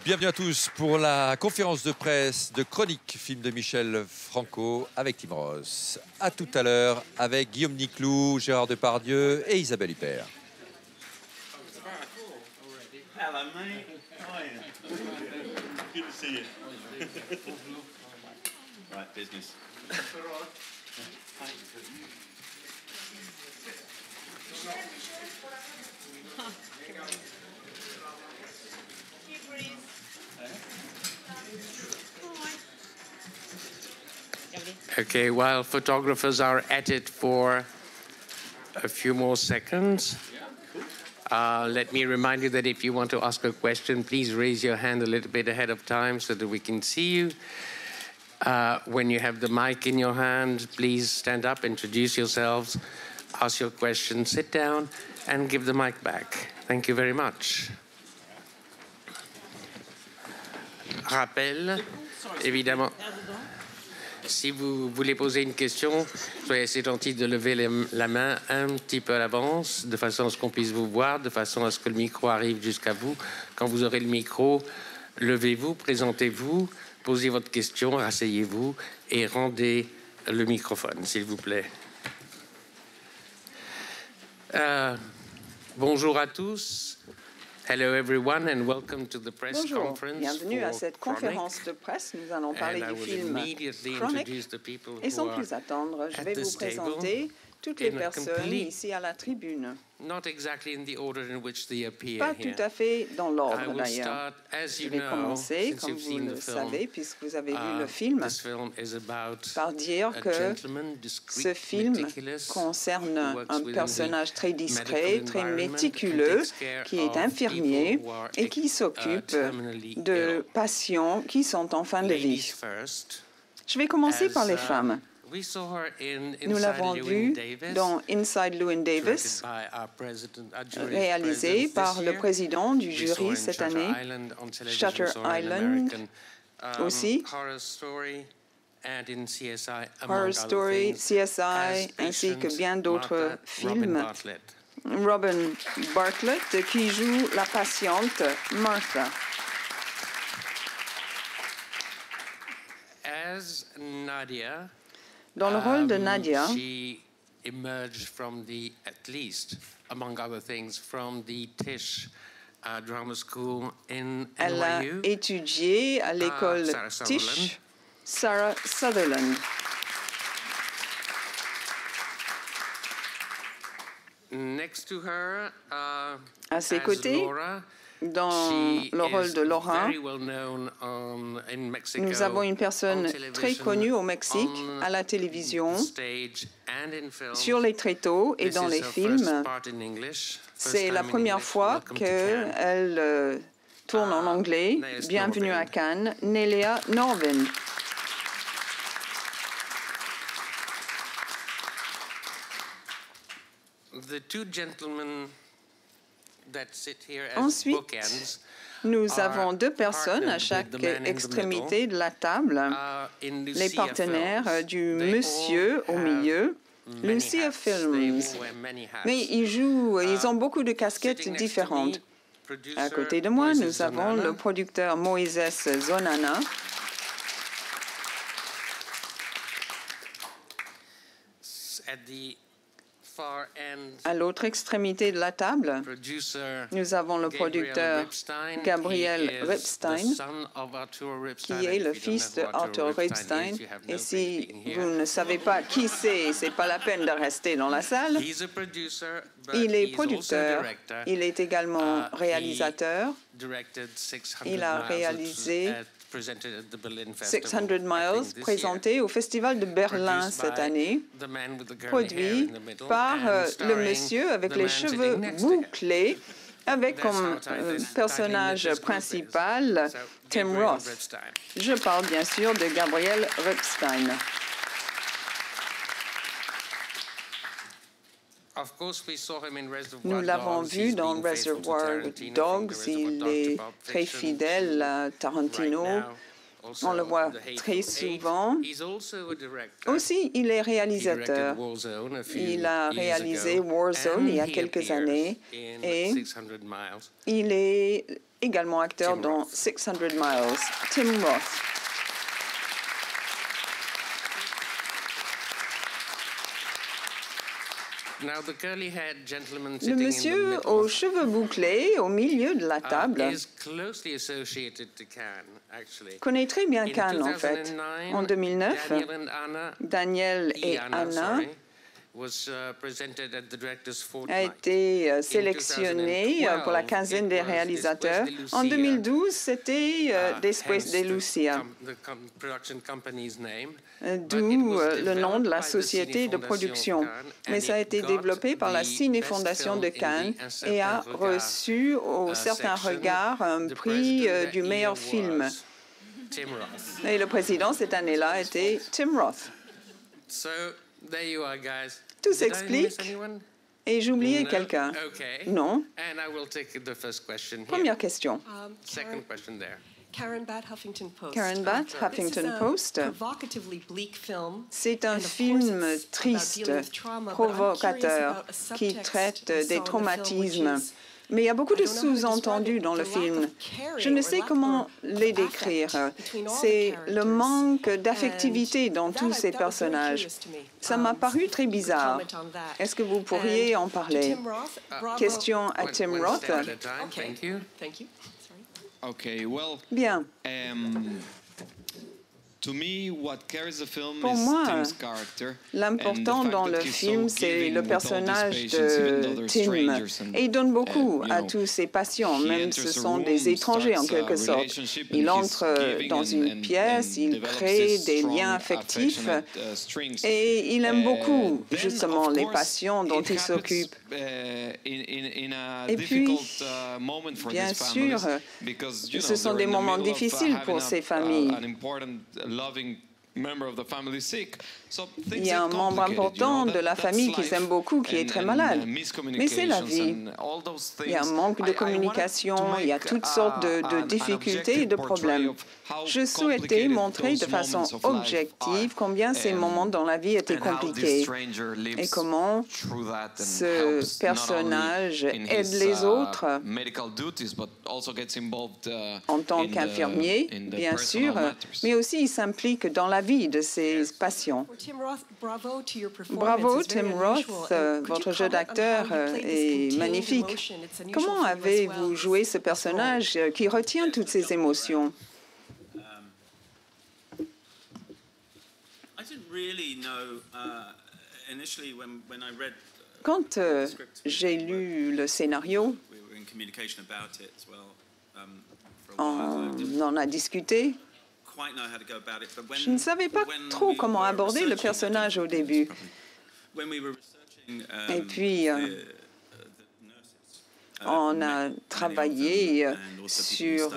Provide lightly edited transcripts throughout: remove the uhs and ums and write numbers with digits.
Bienvenue à tous pour la conférence de presse de Chronique, film de Michel Franco avec Tim Ross. À tout à l'heure avec Guillaume Niclou, Gérard Depardieu et Isabelle Huppert. Hello, mate. How are you? Good to see you. Right, business. Okay, while photographers are at it for a few more seconds, let me remind you that if you want to ask a question, please raise your hand a little bit ahead of time so that we can see you. When you have the mic in your hand, please stand up, introduce yourselves, ask your question, sit down, and give the mic back. Thank you very much. Rappel, évidemment. Si vous voulez poser une question, soyez assez gentil de lever la main un petit peu à l'avance, de façon à ce qu'on puisse vous voir, de façon à ce que le micro arrive jusqu'à vous. Quand vous aurez le micro, levez-vous, présentez-vous, posez votre question, rasseyez-vous et rendez le microphone, s'il vous plaît. Bonjour à tous. Hello everyone and welcome to the press Bonjour, conference bienvenue à for cette conférence de presse. Nous allons parler du film Chronic. Et sans plus attendre, je vais vous présenter toutes les personnes ici à la tribune. Not exactly in the order in which they appear Pas here. tout à fait dans I l'ordre will d'ailleurs. start, as Je you vais know, commencer, since comme you've vous seen le the film, savez, puisque vous avez vu le film, this film is about par dire a que gentleman, discreet, ce film meticulous, concerne who works un within personnage très the discret, medical très environment méticuleux, and takes care qui est of infirmier people who are, et qui s'occupe terminally de ill. patients qui sont en fin de Ladies vie. first. Je vais commencer par les As, femmes. we saw her in Nous Inside l'avons Llewyn vu Davis, dans Inside Llewyn Davis, directed by our president, our jury réalisé president par this le year. président du We saw jury in cette Shutter année, Island on television, Shutter saw her in Island American, aussi, Horror Story, and in CSI, among Horror other Story, things, CSI, as ainsi que patient bien d'autres Martha films. Robin Bartlett. Robin Bartlett qui joue la patiente Martha. As Nadia, Dans le rôle de Nadia, she emerged from the, at least, among other things, from the Tisch Drama School in elle a NYU. étudié à l'école Sarah Sutherland. Tisch, Sarah Sutherland. Next to her, À ses as côtés, Laura, dans she le rôle is de Laura, very well known in Mexico, nous avons une personne on très television, connue au Mexique, on à la télévision, stage and in films. sur les tréteaux et This dans is les her films. first part in English, first C'est time la in première English. fois Welcome to Cannes. qu'elle tourne en anglais. Nees Bienvenue à Norvind. Cannes, Nelia Norvind. The two gentlemen that sit here as Ensuite, bookends Nous are avons deux personnes à partnered chaque with the man in the extrémité de la table, in les Lucia partenaires films. du They monsieur all au have milieu, many Lucia hats. Films. They wear many hats. Mais ils ont beaucoup de casquettes Sitting next to différentes. me, producer À côté de moi, Moises nous avons Zonana. le producteur Moises Zonana. At the far end, À l'autre extrémité de la table, producer nous avons le producteur Gabriel He is Ripstein, the son of Arturo Ripstein. qui est And le if you don't fils know de who Arthur Ripstein. is, you have no Et place si being here. vous ne savez pas qui c'est pas la peine de rester dans la salle. He's a producer, but Il est he's also a producteur, director. il est également He réalisateur. directed 600 Il a Miles, réalisé presented at the Berlin 600 Festival, I Miles, think this présenté au Festival de Berlin Produced cette by année, the man with the curly hair produit in the middle, par and le starring monsieur avec the les man cheveux sitting next to him. bouclés, avec That's comme how tight personnage this group is. principal So, Tim Gabriel Roth. Ripstein. Je parle bien sûr de Gabriel Ripstein. Of course, we saw him in Reservoir Nous l'avons Dogs. vu He's dans been faithful to Reservoir Tarantino, from Dogs. the Reservoir Il Dogs est to Pulp très Fiction fidèle to à Tarantino. right now, On le voit très souvent. Aussi, il est réalisateur. Il a réalisé Warzone il y a quelques années et il est également acteur dans 600 Miles. Tim Roth. Le monsieur aux cheveux bouclés au milieu de la table connaît très bien Cannes, en fait. En 2009, Daniel et Anna a été sélectionné pour la quinzaine des réalisateurs. En 2012, c'était Después de Lucia, d'où le nom de la société de production. Mais ça a été développé par la Ciné-Fondation de Cannes et a reçu au certain regard un prix du meilleur film. Et le président cette année-là était Tim Roth. Tout s'explique. Et j'oubliais quelqu'un. Non. Première question. Karen Batt, Huffington Post. Karen Batt, Huffington Post. C'est un film triste, provocateur, qui traite des traumatismes. Mais il y a beaucoup de sous-entendus dans le film. Je ne sais comment les décrire. C'est le manque d'affectivité dans tous ces personnages. Ça m'a paru très bizarre. Est-ce que vous pourriez en parler? Question à Tim Roth. Bien. Pour moi, l'important dans le film, c'est le personnage de Tim. Et il donne beaucoup à tous ses patients, même ce sont des étrangers en quelque sorte. Il entre dans une pièce, il crée des liens affectifs et il aime beaucoup justement les patients dont il s'occupe. Et puis, bien sûr, ce sont des moments difficiles pour ces familles. Il y a un membre important de la famille qu'ils aiment beaucoup qui est très malade. Mais c'est la vie. Il y a un manque de communication, il y a toutes sortes de difficultés et de problèmes. Je souhaitais montrer de façon objective combien ces moments dans la vie étaient compliqués et comment ce personnage aide les autres en tant qu'infirmier, bien sûr, mais aussi il s'implique dans la vie de ses patients. Bravo, Tim Roth, votre jeu d'acteur est magnifique. Comment avez-vous joué ce personnage qui retient toutes ces émotions? Quand j'ai lu le scénario, on en a discuté. Je ne savais pas trop comment aborder le personnage au début. Et puis, on a travaillé sur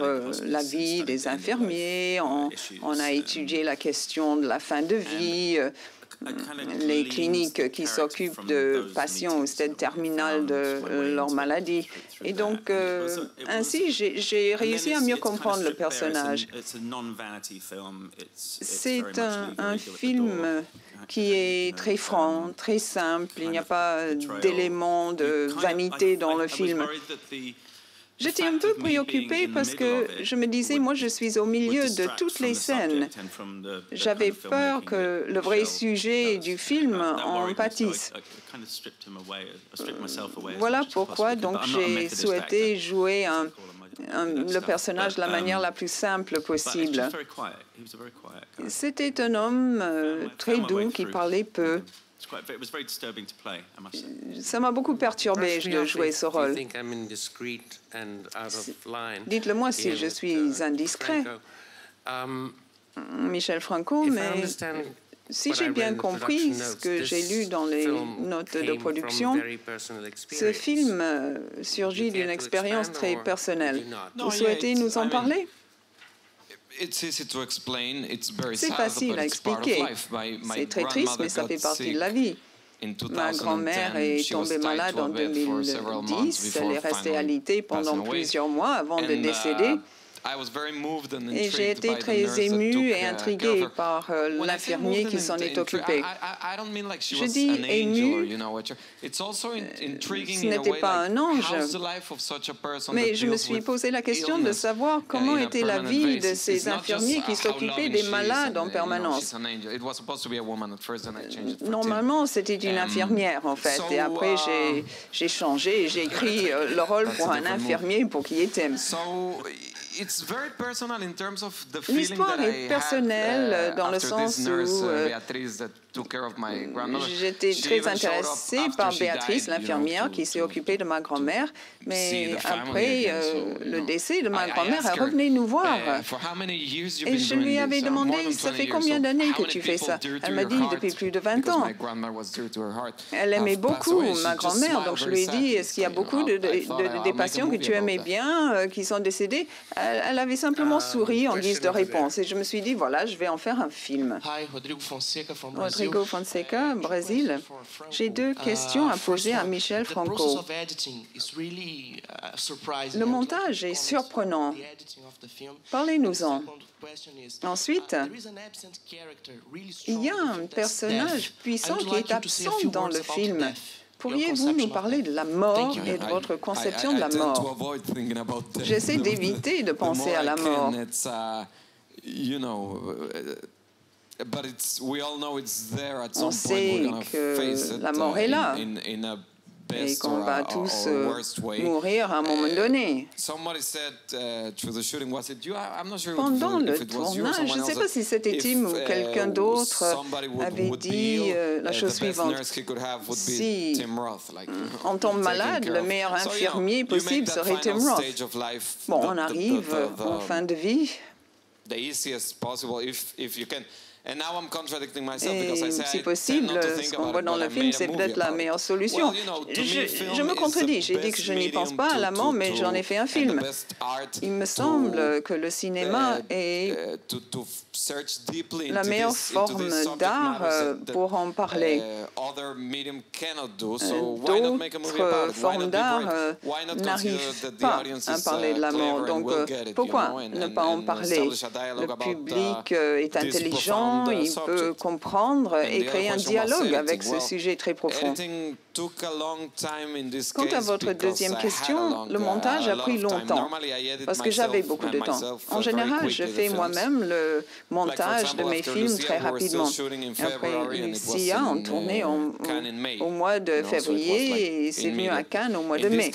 la vie des infirmiers, on a étudié la question de la fin de vie, les cliniques qui s'occupent de patients au stade terminal de leur maladie. Et donc, ainsi, j'ai réussi à mieux comprendre le personnage. C'est un film qui est très franc, très simple. Il n'y a pas d'éléments de vanité dans le film. J'étais un peu préoccupée parce que je me disais, moi, je suis au milieu de toutes les scènes. J'avais peur que le vrai sujet du film en pâtisse. Voilà pourquoi donc j'ai souhaité jouer le personnage de la manière la plus simple possible. C'était un homme très doux qui parlait peu. Ça m'a beaucoup perturbé de jouer ce rôle. Dites-le moi si je suis indiscret, Michel Franco, mais si j'ai bien compris ce que j'ai lu dans les notes de production, ce film surgit d'une expérience très personnelle. Vous souhaitez nous en parler? C'est facile à expliquer. C'est très triste, mais ça fait partie de la vie. Ma grand-mère est tombée malade en 2010. Elle est restée alitée pendant plusieurs mois avant de décéder. Et j'ai été très ému et intrigué par l'infirmier qui s'en est occupé. Je dis ému, ce n'était pas un ange, mais je me suis posé la question de savoir comment était la vie de ces infirmiers qui s'occupaient des malades en permanence. Normalement, c'était une infirmière, en fait, et après, j'ai changé et j'ai écrit le rôle pour un infirmier pour qu'il y ait thème. L'histoire est personnelle dans le sens où j'étais très intéressée par Béatrice, l'infirmière, qui s'est occupée de ma grand-mère, mais après le décès de ma grand-mère, elle revenait nous voir. Et je lui avais demandé, ça fait combien d'années que tu fais ça? Elle m'a dit, depuis plus de 20 ans. Elle aimait beaucoup ma grand-mère, donc je lui ai dit, est-ce qu'il y a beaucoup des patients que tu aimais bien qui sont décédés? Elle avait simplement souri en guise de réponse. Et je me suis dit, voilà, je vais en faire un film. Rodrigo Fonseca, Brésil. J'ai deux questions à poser à Michel Franco. Le montage est surprenant. Parlez-nous-en. Ensuite, il y a un personnage puissant qui est absent dans le film. Pourriez-vous nous parler de la mort et de votre conception de la mort? J'essaie d'éviter de penser à la mort. On sait que la mort est là et qu'on va tous mourir à un moment donné. Pendant le tournage, je ne sais pas si c'était Tim ou quelqu'un d'autre avait dit la chose suivante. Si on tombe malade, le meilleur infirmier possible serait Tim Roth. Bon, on arrive en fin de vie. Et si possible, ce qu'on voit dans le film, c'est peut-être la meilleure solution. Je me contredis. J'ai dit que je n'y pense pas à la mort, mais j'en ai fait un film. Il me semble que le cinéma est la meilleure forme d'art pour en parler. D'autres formes d'art n'arrivent pas à parler de la mort. Donc, pourquoi ne pas en parler? Le public est intelligent. Il peut comprendre et créer un dialogue avec ce sujet très profond. Quant à votre deuxième question, le montage a pris longtemps parce que j'avais beaucoup de temps. En général, je fais moi-même le montage de mes films très rapidement. Après, Lucia, on tournait au mois de février et c'est venu à Cannes au mois de mai.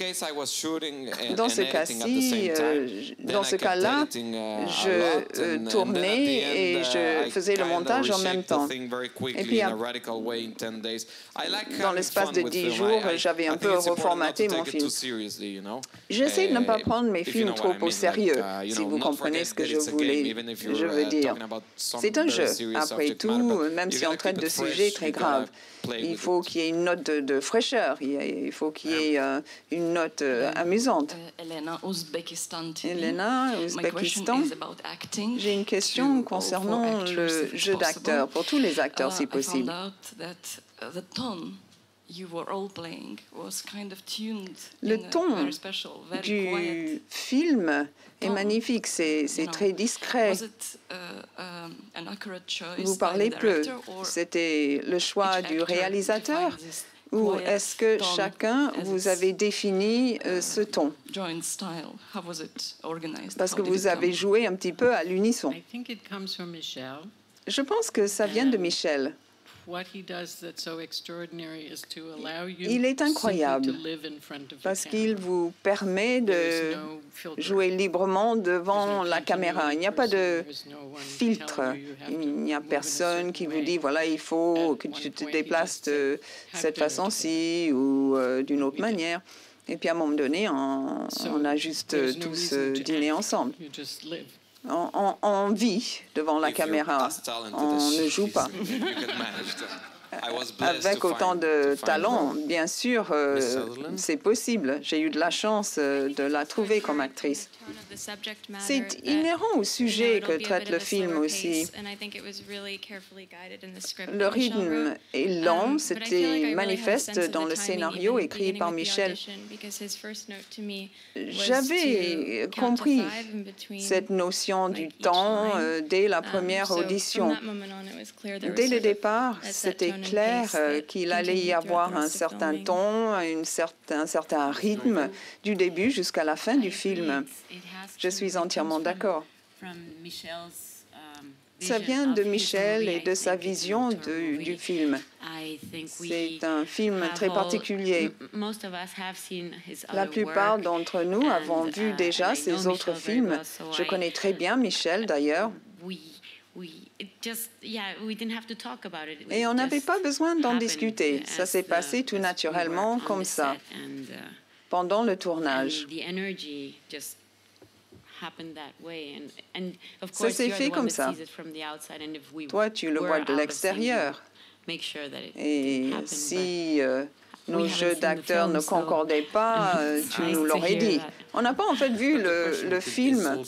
Dans ce cas-ci, dans ce cas-là, je tournais et je faisais le montage en même temps. Et puis, dans l'espace de 10 jours, j'avais un peu reformaté mon film. J'essaie de ne pas prendre mes films trop au sérieux, si vous comprenez ce que je veux dire. C'est un jeu, après tout, même si on traite de sujets très graves. Il faut qu'il y ait une note de fraîcheur, il faut qu'il y ait une note amusante. Elena, Ouzbékistan. J'ai une question concernant le jeu d'acteur, pour tous les acteurs si possible. Le ton du film est magnifique, c'est très discret. Vous parlez peu. C'était le choix du réalisateur ou est-ce que chacun vous avez défini ce ton? Parce que vous avez joué un petit peu à l'unisson. Je pense que ça vient de Michel. Il est incroyable parce qu'il vous permet de jouer librement devant la caméra. Il n'y a pas de filtre. Il n'y a personne qui vous dit, voilà, il faut que tu te déplaces de cette façon-ci ou d'une autre manière. Et puis à un moment donné, on a juste tous dîné ensemble. On vit devant la caméra, on ne joue pas. avec autant de talent. Bien sûr, c'est possible. J'ai eu de la chance de la trouver comme actrice. C'est inhérent au sujet que traite le film aussi. Le rythme est lent, c'était manifeste dans le scénario écrit par Michel. J'avais compris cette notion du temps dès la première audition. Dès le départ, c'était clair qu'il allait y avoir un certain ton, un certain rythme du début jusqu'à la fin du film. Je suis entièrement d'accord. Ça vient de Michel et de sa vision du film. C'est un film très particulier. La plupart d'entre nous avons vu déjà ces autres films. Je connais très bien Michel, d'ailleurs. Et on n'avait pas besoin d'en discuter. Ça s'est passé tout naturellement comme ça, pendant le tournage. Ça s'est fait comme ça. Toi, tu le vois de l'extérieur. Et si nos jeux d'acteurs ne concordaient pas, tu nous l'aurais dit. On n'a pas en fait vu le film.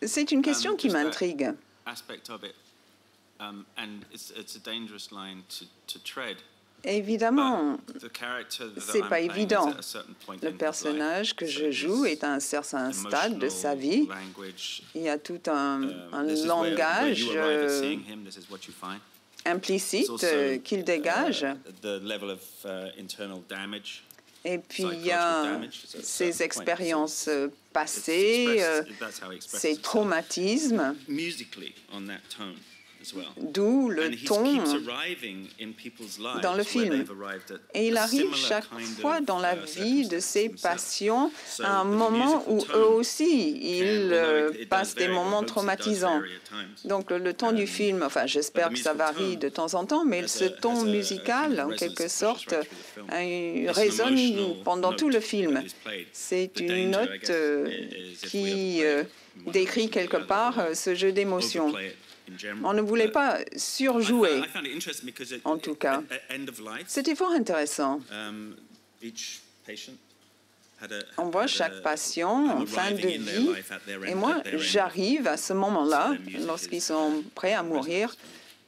C'est une question qui m'intrigue. Évidemment, ce n'est pas évident. Le personnage que je joue est à un certain stade de sa vie. Il y a tout un langage implicite qu'il dégage. Et puis, il y a ses expériences passées, ses traumatismes, d'où le ton dans le film. Et il arrive chaque fois dans la vie de ses patients à un moment où eux aussi, ils passent des moments traumatisants. Donc le ton du film, enfin j'espère que ça varie de temps en temps, mais ce ton musical, en quelque sorte, résonne pendant tout le film. C'est une note qui décrit quelque part ce jeu d'émotions. On ne voulait pas surjouer, en tout cas. C'était fort intéressant. On voit chaque patient en fin de vie, et moi, j'arrive à ce moment-là, lorsqu'ils sont prêts à mourir.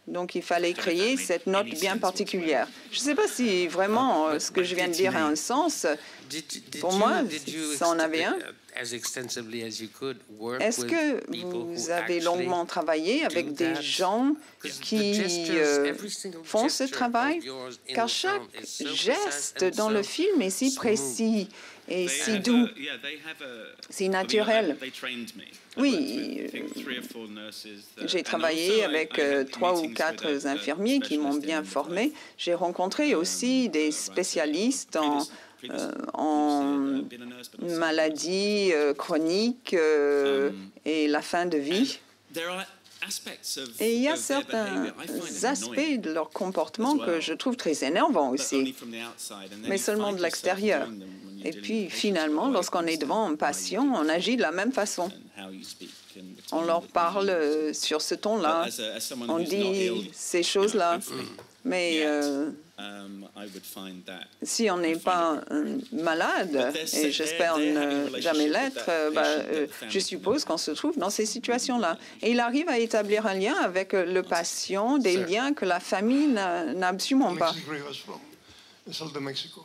Donc, il fallait créer cette note bien particulière. Je ne sais pas si vraiment ce que je viens de dire a un sens. Pour moi, ça en avait un. Est-ce que vous avez longuement travaillé avec des gens qui font ce travail? Car chaque geste dans le film est si précis et si doux, si naturel. Oui, j'ai travaillé avec 3 ou 4 infirmiers qui m'ont bien formé. J'ai rencontré aussi des spécialistes en maladies chroniques et la fin de vie. Et il y a certains aspects de leur comportement que je trouve très énervants aussi, mais seulement de l'extérieur. Et puis, finalement, lorsqu'on est devant un patient, on agit de la même façon. On leur parle sur ce ton-là, on dit ces choses-là. Mais si on n'est pas malade, et j'espère ne jamais l'être, je suppose qu'on se trouve dans ces situations-là. Et il arrive à établir un lien avec le patient, des liens que la famille n'a absolument pas.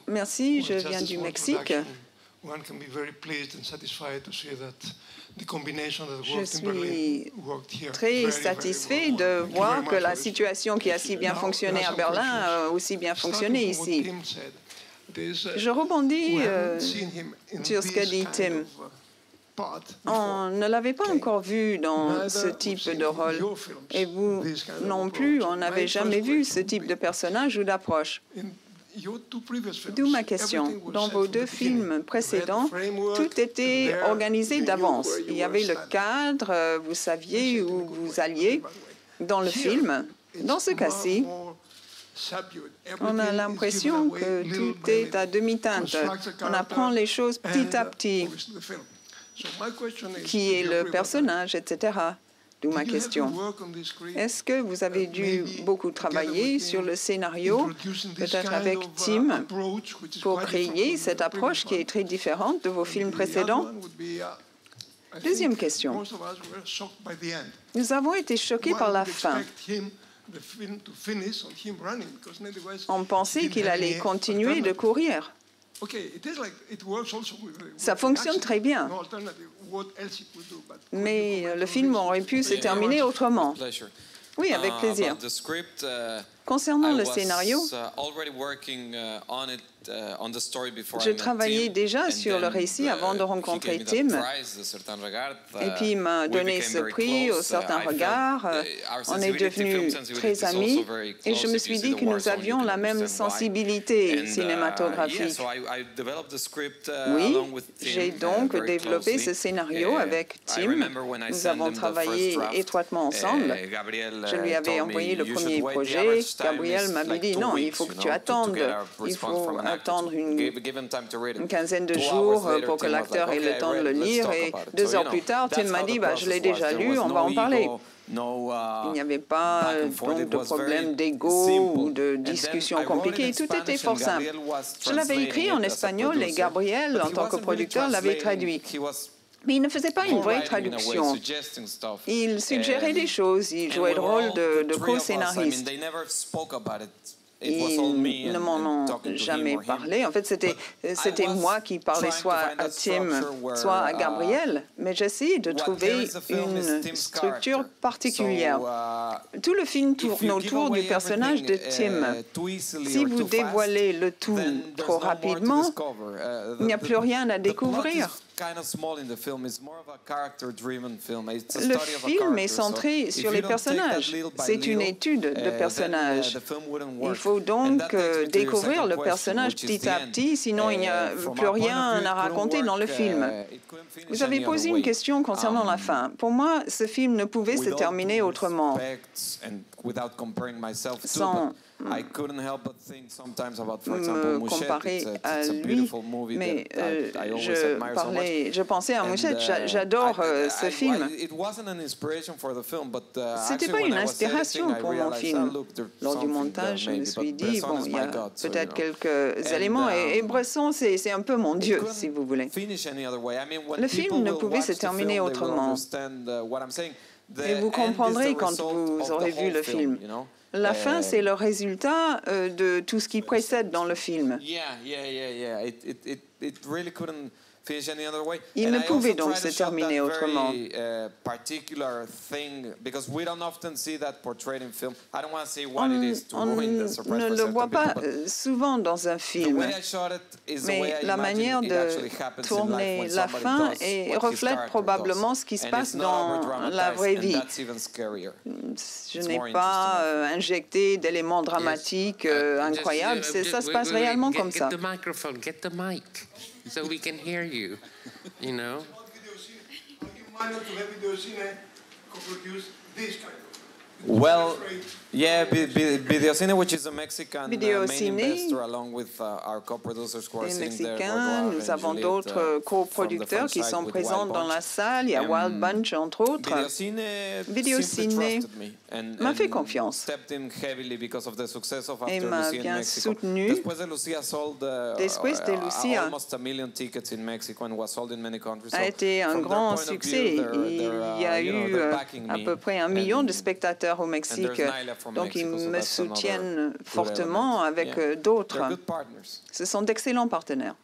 Merci, je viens du Mexique. Je suis très satisfait de voir que la situation qui a si bien fonctionné à Berlin a aussi bien fonctionné ici. Je rebondis sur ce qu'a dit Tim. On ne l'avait pas encore vu dans ce type de rôle. Et vous non plus, on n'avait jamais vu ce type de personnage ou d'approche. D'où ma question. Dans vos 2 films précédents, tout était organisé d'avance. Il y avait le cadre, vous saviez où vous alliez dans le film. Dans ce cas-ci, on a l'impression que tout est à demi-teinte. On apprend les choses petit à petit. Qui est le personnage, etc. D'où ma question. Est-ce que vous avez dû beaucoup travailler sur le scénario, peut-être avec Tim, pour créer cette approche qui est très différente de vos films précédents? Deuxième question. Nous avons été choqués par la fin. On pensait qu'il allait continuer de courir. Ça fonctionne très bien. Mais le film aurait pu se terminer autrement. Oui, avec plaisir. Concernant le scénario, je travaillais déjà sur le récit avant de rencontrer Tim. Et puis il m'a donné ce prix au certain regard. On est devenus très amis et je me suis dit que nous avions la même sensibilité cinématographique. Oui, j'ai donc développé ce scénario avec Tim. Nous avons travaillé étroitement ensemble. Je lui avais envoyé le premier projet. Gabriel m'avait dit non, il faut que tu attendes. Il faut attendre une quinzaine de jours pour que l'acteur ait le temps de le lire. Et 2 heures plus tard, Tim m'a dit je l'ai déjà lu, on va en parler. Il n'y avait pas donc de problème d'ego ou de discussion compliquée. Tout était fort simple. Je l'avais écrit en espagnol et Gabriel, en tant que producteur, l'avait traduit. Mais il ne faisait pas une vraie traduction. Il suggérait des choses, il jouait le rôle de co-scénariste. Ils ne m'en ont jamais parlé. En fait, c'était moi qui parlais soit à Tim, soit à Gabriel, mais j'essayais de trouver une structure particulière. Tout le film tourne autour du personnage de Tim. Si vous dévoilez le tout trop rapidement, il n'y a plus rien à découvrir. Le film est centré sur les personnages. C'est une étude de personnages. Il faut donc découvrir le personnage petit à petit, sinon il n'y a plus rien à raconter dans le film. Vous avez posé une question concernant la fin. Pour moi, ce film ne pouvait se terminer autrement. Sans me comparer à lui, mais je pensais à Mouchette, j'adore ce film. Ce n'était pas une inspiration pour mon film. Lors du montage, je me suis dit, bon, il y a peut-être quelques éléments, et Bresson, c'est un peu mon Dieu, si vous voulez. Le film ne pouvait se terminer autrement. Et vous comprendrez quand vous aurez vu le film. La fin, c'est le résultat de tout ce qui précède dans le film. Il ne pouvait donc se terminer autrement. On ne le voit pas souvent dans un film, mais la manière de tourner la fin reflète probablement ce qui se passe dans la vraie vie. Je n'ai pas injecté d'éléments dramatiques incroyables, ça se passe réellement comme ça. So we can hear you, you know. Well, yeah, Videocine, which is a Mexican main investor, along with our co-producers who are sitting there. Nous avons d'autres coproducteurs qui sont présents dans la salle. Il y a Wild Bunch, entre autres. Videocine m'a fait confiance et m'a bien soutenu. Después de Lucia, a été un grand succès. Il y a eu à peu près 1 million de spectateurs au Mexique. Donc, ils me soutiennent fortement avec d'autres. Ce sont d'excellents partenaires.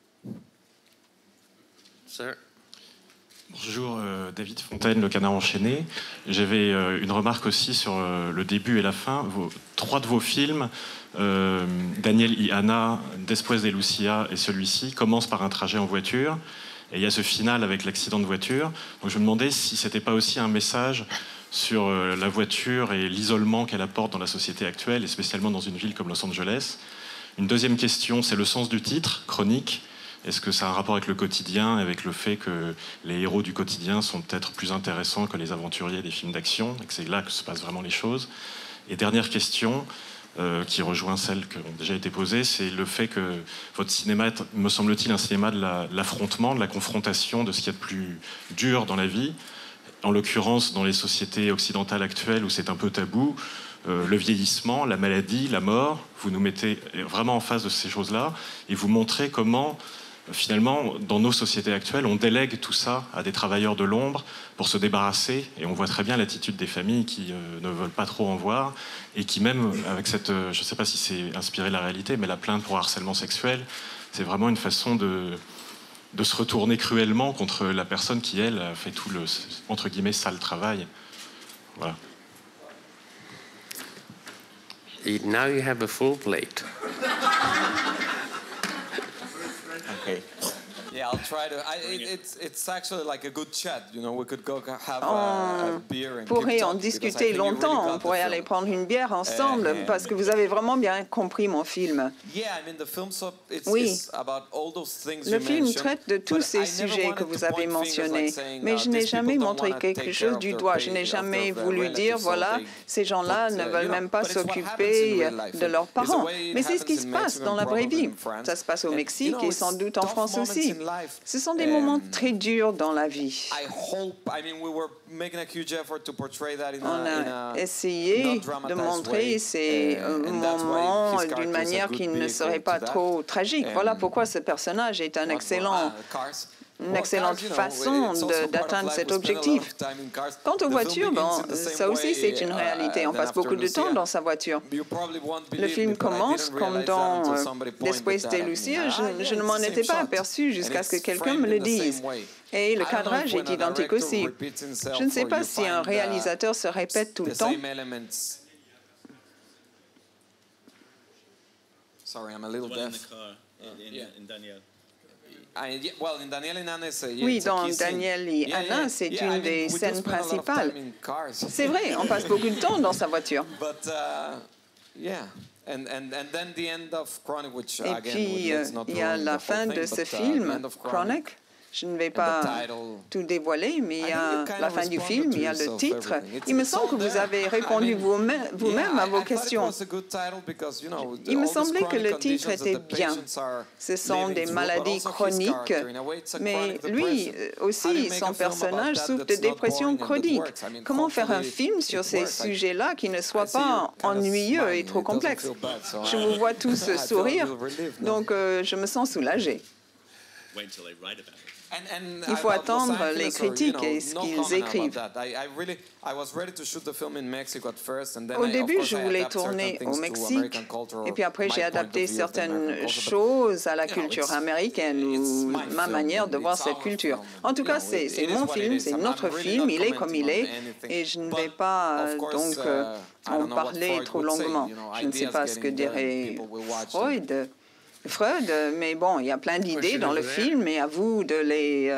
Bonjour, David Fontaine, Le Canard enchaîné. J'avais une remarque aussi sur le début et la fin. 3 de vos films, Daniel y Ana, Después de Lucia et celui-ci, commencent par un trajet en voiture. Et il y a ce final avec l'accident de voiture. Donc je me demandais si ce n'était pas aussi un message sur la voiture et l'isolement qu'elle apporte dans la société actuelle, et spécialement dans une ville comme Los Angeles. Une deuxième question, c'est le sens du titre, Chronique. Est-ce que ça a un rapport avec le quotidien, avec le fait que les héros du quotidien sont peut-être plus intéressants que les aventuriers des films d'action, et que c'est là que se passent vraiment les choses? Et dernière question, qui rejoint celles qui ont déjà été posées, c'est le fait que votre cinéma est, me semble-t-il, un cinéma de l'affrontement, de la confrontation, de ce qu'il y a de plus dur dans la vie. en l'occurrence dans les sociétés occidentales actuelles où c'est un peu tabou, le vieillissement, la maladie, la mort, vous nous mettez vraiment en face de ces choses-là et vous montrez comment, finalement, dans nos sociétés actuelles, on délègue tout ça à des travailleurs de l'ombre pour se débarrasser. Et on voit très bien l'attitude des familles qui ne veulent pas trop en voir et qui même, avec cette, je ne sais pas si c'est inspiré de la réalité, mais la plainte pour harcèlement sexuel, c'est vraiment une façon de se retourner cruellement contre la personne qui, elle, a fait tout le, entre guillemets, sale travail. Voilà. Now you have a full plate. Okay. Yeah, I'll try to. It's actually like a good chat. You know, we could go have a beer and on pourrait en discuter longtemps. On pourrait aller prendre une bière ensemble parce que vous avez vraiment bien compris mon film. Oui, le film traite de tous ces sujets que vous avez mentionnés, mais je n'ai jamais montré quelque chose du doigt. Je n'ai jamais voulu dire, voilà, ces gens-là ne veulent même pas s'occuper de leurs parents. Mais c'est ce qui se passe dans la vraie vie. Ça se passe au Mexique et sans doute en France aussi. Ce sont des moments très durs dans la vie. On a essayé de montrer ces moments d'une manière qui ne serait pas trop tragique. Voilà pourquoi ce personnage est une excellente façon d'atteindre cet objectif. Quant aux voitures, ça aussi c'est une réalité. On passe beaucoup de temps dans sa voiture. Le film commence comme dans Después de Lucia. Je ne m'en étais pas aperçu jusqu'à ce que quelqu'un me le dise. Et le cadrage est identique aussi. Je ne sais pas si un réalisateur se répète tout le temps. Sorry, I'm a little deaf. Oui, dans Daniel et Anna, c'est une des scènes principales. C'est vrai, on passe beaucoup de temps dans sa voiture. Et puis, il y a la fin de ce film, Chronic. Je ne vais pas tout dévoiler, mais il y a la fin du film, il y a le titre. Il me semble que vous avez répondu vous-même à vos questions. Il me semblait que le titre était bien. Ce sont des maladies chroniques, mais lui aussi, son personnage souffre de dépression chronique. Comment faire un film sur ces sujets-là qui ne soit pas ennuyeux et trop complexe? Je vous vois tous sourire, donc je me sens soulagée. Il faut attendre les critiques et ce qu'ils écrivent. Au début, je voulais tourner au Mexique, et puis après, j'ai adapté certaines choses à la culture américaine ou ma manière de voir cette culture. En tout cas, c'est mon film, c'est notre film, il est comme il est, et je ne vais pas donc en parler trop longuement. Je ne sais pas ce que dirait Freud, mais bon, il y a plein d'idées dans le film et à vous de les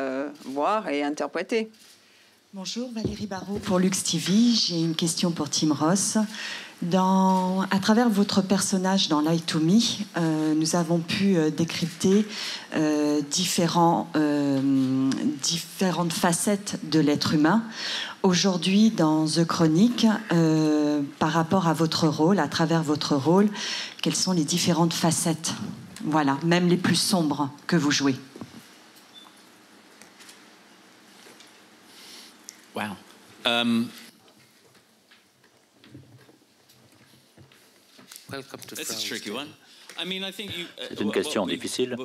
voir et interpréter. Bonjour, Valérie Barrault pour Lux TV. J'ai une question pour Tim Ross. À travers votre personnage dans Lie to Me, nous avons pu décrypter différentes facettes de l'être humain. Aujourd'hui, dans The Chronic, par rapport à votre rôle, à travers votre rôle, quelles sont les différentes facettes? Voilà, même les plus sombres que vous jouez. Wow. C'est une question difficile.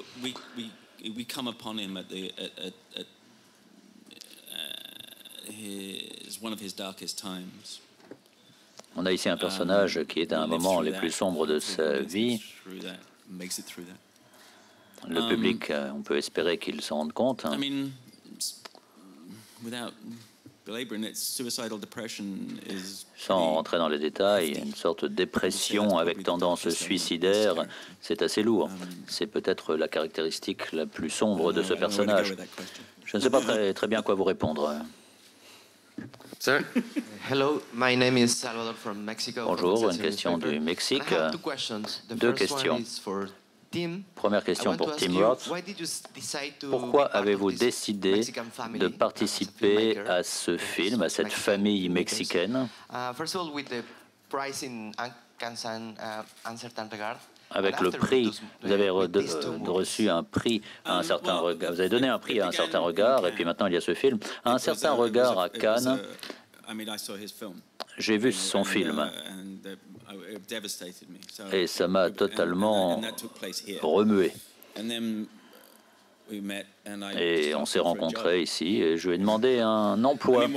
On a ici un personnage qui est à un moment les plus sombres de sa vie. Le public, on peut espérer qu'il s'en rende compte. Sans rentrer dans les détails, une sorte de dépression avec tendance suicidaire, c'est assez lourd. C'est peut-être la caractéristique la plus sombre de ce personnage. Je ne sais pas très bien quoi vous répondre. Bonjour, une question du Mexique. Deux questions. Première question pour Tim Roth. Pourquoi avez-vous décidé de participer à ce film, à cette famille mexicaine? avec le prix, vous avez reçu un prix à un certain regard, vous avez donné un prix à un certain regard, et puis maintenant il y a ce film. À un certain regard à Cannes, j'ai vu son film, et ça m'a totalement remué. Et on s'est rencontrés ici, et je lui ai demandé un emploi.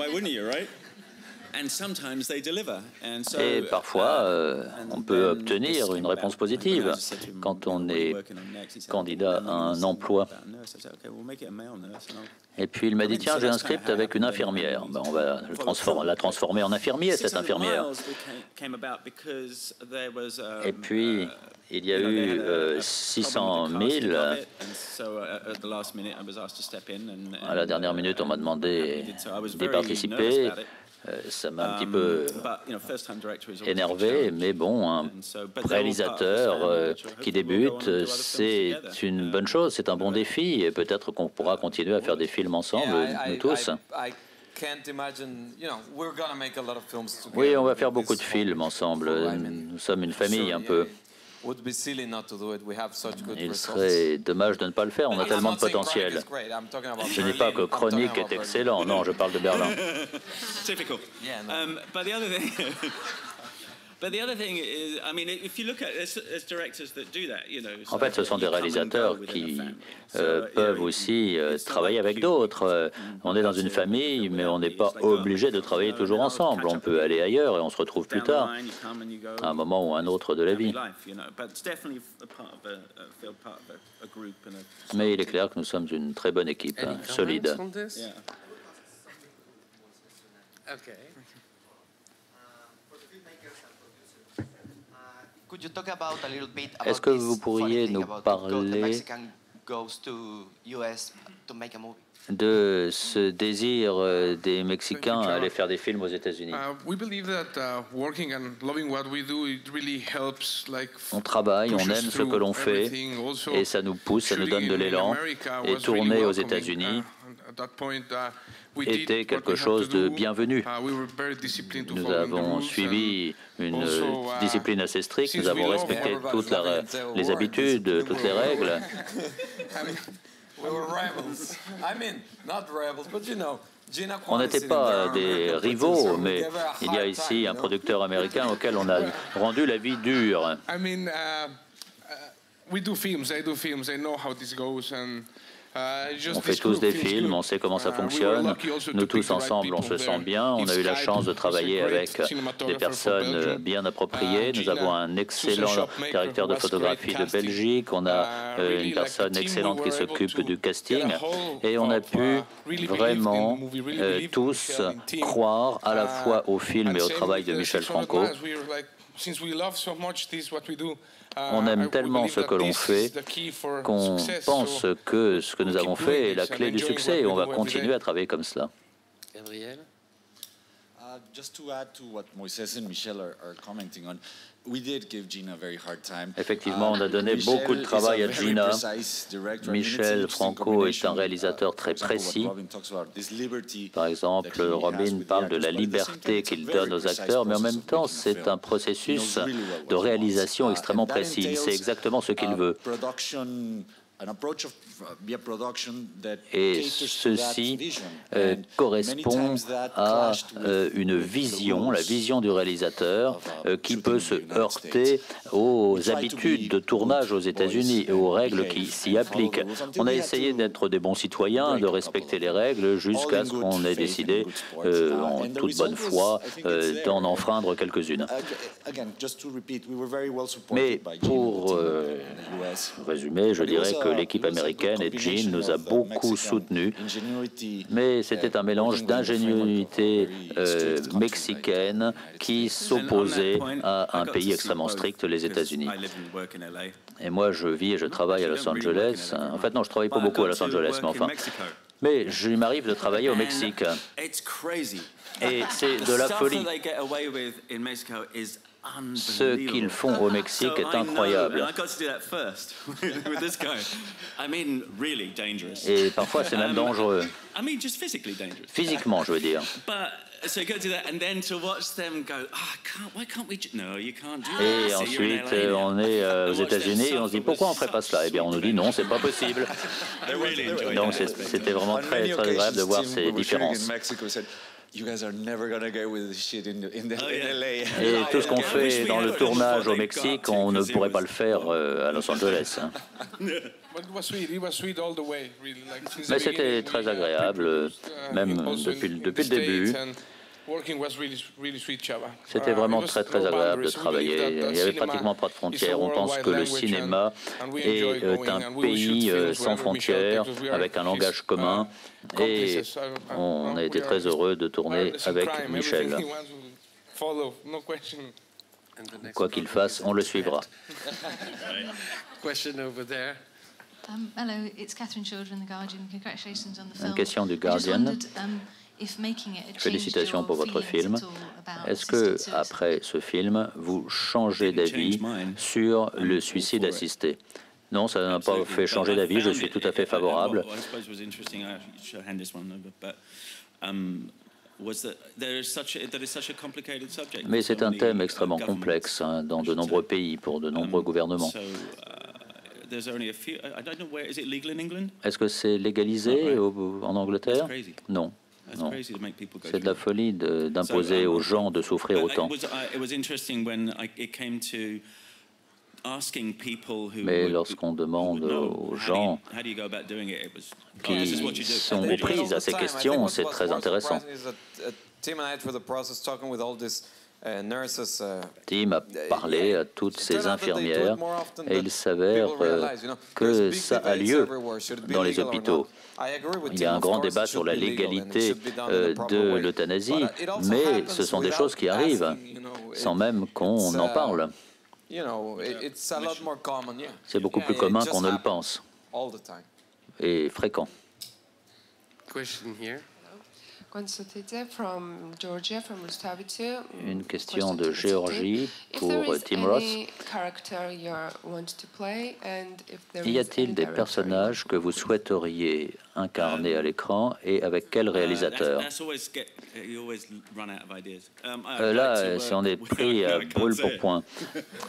Et parfois, on peut obtenir une réponse positive quand on est candidat à un emploi. Et puis il m'a dit, tiens, j'ai un script avec une infirmière. Ben, on va la transformer en infirmier, cette infirmière. Et puis, il y a eu 600 000. À la dernière minute, on m'a demandé d'y participer. Ça m'a un petit peu énervé, mais bon, un réalisateur qui débute, c'est une bonne chose, c'est un bon défi, et peut-être qu'on pourra continuer à faire des films ensemble, nous tous. Oui, on va faire beaucoup de films ensemble. Nous sommes une famille un peu. Il serait dommage de ne pas le faire, on a tellement de potentiel. Je ne dis pas que Chronique est excellent, non, je parle de Berlin. En fait, ce sont des réalisateurs qui peuvent aussi travailler avec d'autres. On est dans une famille, mais on n'est pas obligé de travailler toujours ensemble. On peut aller ailleurs et on se retrouve plus tard, à un moment ou un autre de la vie. Mais il est clair que nous sommes une très bonne équipe, solide. Est-ce que vous pourriez nous parler de ce désir des Mexicains à aller faire des films aux États-Unis? On travaille, on aime ce que l'on fait, et ça nous pousse, ça nous donne de l'élan. Et tourner aux États-Unis était quelque chose de bienvenu. Nous avons suivi une discipline assez stricte, nous avons respecté toutes les habitudes, toutes les règles. On n'était pas des rivaux, mais il y a ici un producteur américain auquel on a rendu la vie dure. On fait tous des films, on sait comment ça fonctionne. Nous tous ensemble, on se sent bien. On a eu la chance de travailler avec des personnes bien appropriées. Nous avons un excellent directeur de photographie de Belgique. On a une personne excellente qui s'occupe du casting. Et on a pu vraiment tous croire à la fois au film et au travail de Michel Franco. On aime tellement ce que l'on fait qu'on pense que ce que nous avons fait est la clé du succès et on va continuer à travailler comme cela. Gabriel? Just to add to what Moises and Michel are commenting on, we did give Gina a very hard time. Effectivement, on a donné beaucoup de travail à Gina. Michel Franco est un réalisateur très précis. Par exemple, Robin parle de la liberté qu'il donne aux acteurs, mais en même temps, c'est un processus de réalisation extrêmement précis. C'est exactement ce qu'il veut. Et ceci correspond à une vision, la vision du réalisateur, qui peut se heurter aux habitudes de tournage aux États-Unis et aux règles qui s'y appliquent. On a essayé d'être des bons citoyens, de respecter les règles, jusqu'à ce qu'on ait décidé, en toute bonne foi, d'en enfreindre quelques-unes. Mais pour résumer, je dirais que l'équipe américaine et Gene nous a beaucoup soutenus, mais c'était un mélange d'ingéniosité mexicaine qui s'opposait à un pays extrêmement strict, les États-Unis. Et moi, je vis et je travaille à Los Angeles. En fait, non, je ne travaille pas beaucoup à Los Angeles, mais enfin. Mais il m'arrive de travailler au Mexique. Et c'est de la folie. Ce qu'ils font au Mexique est incroyable. Et parfois, c'est même dangereux. Physiquement, je veux dire. Et ensuite, on est aux États-Unis et on se dit pourquoi on ne ferait pas cela? Eh bien, on nous dit non, c'est pas possible. Donc, c'était vraiment très, très agréable de voir ces différences. Et tout ce qu'on fait dans le tournage au Mexique, on ne pourrait pas le faire à Los Angeles. Mais c'était très agréable, même depuis le début. C'était vraiment très très agréable de travailler. Il n'y avait pratiquement pas de frontières. On pense que le cinéma est un pays sans frontières, avec un langage commun. Et on a été très heureux de tourner avec Michel. Quoi qu'il fasse, on le suivra. Une question du Guardian. Félicitations pour votre film. Est-ce que, après ce film, vous changez d'avis sur le suicide assisté? Non, ça n'a pas fait changer d'avis, je suis tout à fait favorable. Mais c'est un thème extrêmement complexe dans de nombreux pays, pour de nombreux gouvernements. Est-ce que c'est légalisé en Angleterre? Non. Non. C'est de la folie d'imposer aux gens de souffrir autant. Mais lorsqu'on demande aux gens qui sont aux prises à ces questions, c'est très intéressant. Tim a parlé à toutes ces infirmières et il s'avère que ça a lieu dans les hôpitaux. Il y a un grand débat sur la légalité de l'euthanasie, mais ce sont des choses qui arrivent sans même qu'on en parle. C'est beaucoup plus commun qu'on ne le pense et fréquent. Une question de Géorgie pour Tim Ross. Y a-t-il des personnages que vous souhaiteriez incarner à l'écran et avec quel réalisateur? Là, si on est pris à brûle pour point,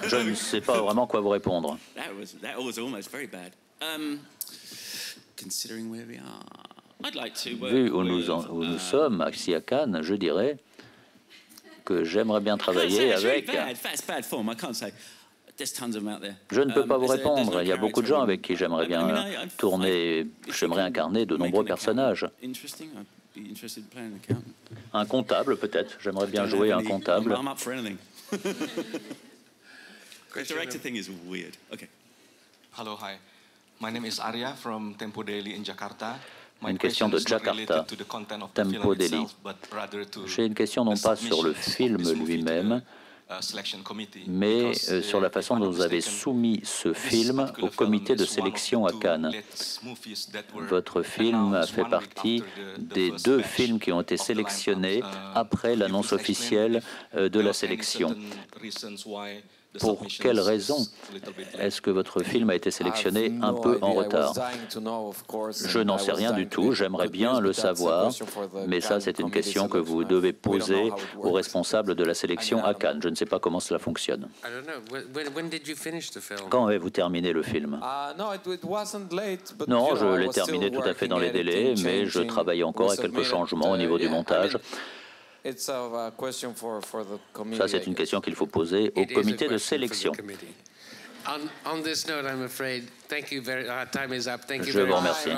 je ne sais pas vraiment quoi vous répondre. Vu où nous sommes, ici à Cannes, je dirais que j'aimerais bien travailler avec... Je ne peux pas vous répondre. Il y a beaucoup de gens avec qui j'aimerais bien tourner, j'aimerais incarner de nombreux personnages. Un comptable, peut-être. J'aimerais bien jouer un comptable. Hello, hi. My name is Arya from Tempo Daily in Jakarta. Une question de Jakarta, Tempo Daily. J'ai une question non pas sur le film lui-même, mais sur la façon dont vous avez soumis ce film au comité de sélection à Cannes. Votre film a fait partie des 2 films qui ont été sélectionnés après l'annonce officielle de la sélection. Pour quelle raison est-ce que votre film a été sélectionné un peu en retard? Je n'en sais rien du tout, j'aimerais bien le savoir, mais ça c'est une question que vous devez poser aux responsables de la sélection à Cannes. Je ne sais pas comment cela fonctionne. Quand avez-vous terminé le film? Non, je l'ai terminé tout à fait dans les délais, mais je travaille encore à quelques changements au niveau du montage. Ça, c'est une question qu'il faut poser au comité de sélection. Je vous remercie.